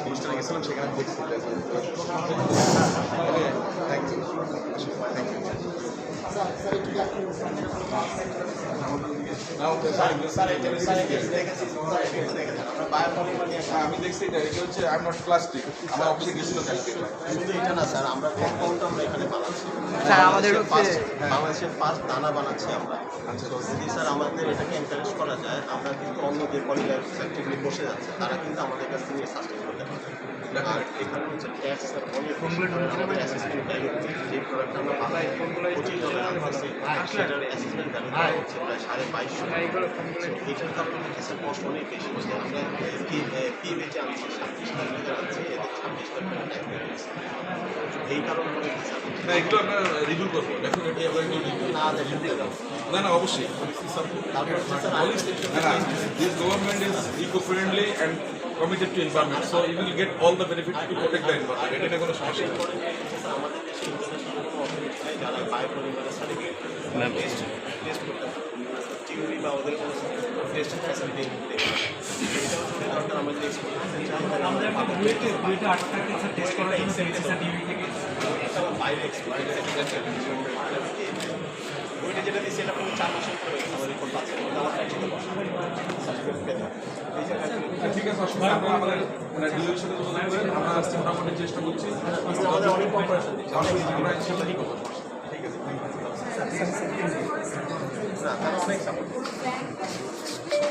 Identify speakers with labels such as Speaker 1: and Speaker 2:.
Speaker 1: অনুষ্ঠানে গেছিলাম, সেখানে দেখছি। আমি দেখছি এটা হচ্ছে আই এম নট প্লাস্টিক। আমার অফিসে গেছিল কালকে।
Speaker 2: শুধু এটা না স্যার, আমরা কম্পাউন্ড আমরা এখানে বানাচ্ছি।
Speaker 3: স্যার আমাদের
Speaker 2: বাংলাদেশের ফার্স্ট দানা বানাচ্ছি আমরা। তো যদি স্যার আমাদের এটাকে এনকারেজ করা যায়, আমরা কিন্তু অন্য যে পলিমার ফ্যাক্টরিগুলি বসে যাচ্ছে তারা কিন্তু আমাদের কাছ থেকে সাস্টেন করতে পারবে। আর এখানে হচ্ছে ট্যাক্স স্যার অনেক আমাদের অ্যাসেসমেন্ট ভ্যালু যে প্রোডাক্ট আমরা বানাই $25 আনতেছি, সেটার অ্যাসেসমেন্ট ভ্যালু হচ্ছে প্রায় $2500। এটার কারণে হচ্ছে স্যার কষ্ট অনেক বেশি হচ্ছে। আমরা পি বেচে আনছি 27 টাকা আনছি, এদের 26 টাকা ট্যাক্স দিচ্ছি। এই কারণে
Speaker 1: না, এগুলো আমরা রিভিউ করবো, ডেফিনেটলি আমরা এগুলো রিভিউ
Speaker 2: না দেখেন
Speaker 1: না না অবশ্যই।
Speaker 2: তারপর হচ্ছে sir
Speaker 1: This government is eco-friendly and committed to environment, so you will get all the benefit to protect the environment. এটা কোনো সমস্যা নেই।
Speaker 2: আমাদের দেশে ইন্টারন্যাশনাল কোনো অথরিটি নাই যারা বায়োপলিমারের সার্টিফিকেট টেস্ট করতে পারে, টিউরি বা ওদের কোনো টেস্ট ফ্যাসিলিটি নেই। এটাও যদি দরকার আমাদের টেস্ট করার জন্য টিউরি থেকে বাইরে ওইটা যেটা দিচ্ছে এটা আপনি 4 মাসের পরে আমার রিপোর্ট পাচ্ছেন, আমার সার্টিফিকেট পেতে হবে।
Speaker 1: ঠিক আছে, অসুবিধা নেই। আমরা আমাদের ডিলের সাথে যোগাযোগ করে আমরা মোটামুটি চেষ্টা করছি।
Speaker 2: আমাদের অনেক কম্পারেশন দিচ্ছে,
Speaker 1: আমরা ইনশাআল্লাহ করবো।
Speaker 2: ঠিক আছে, না তারা অনেক সাপোর্ট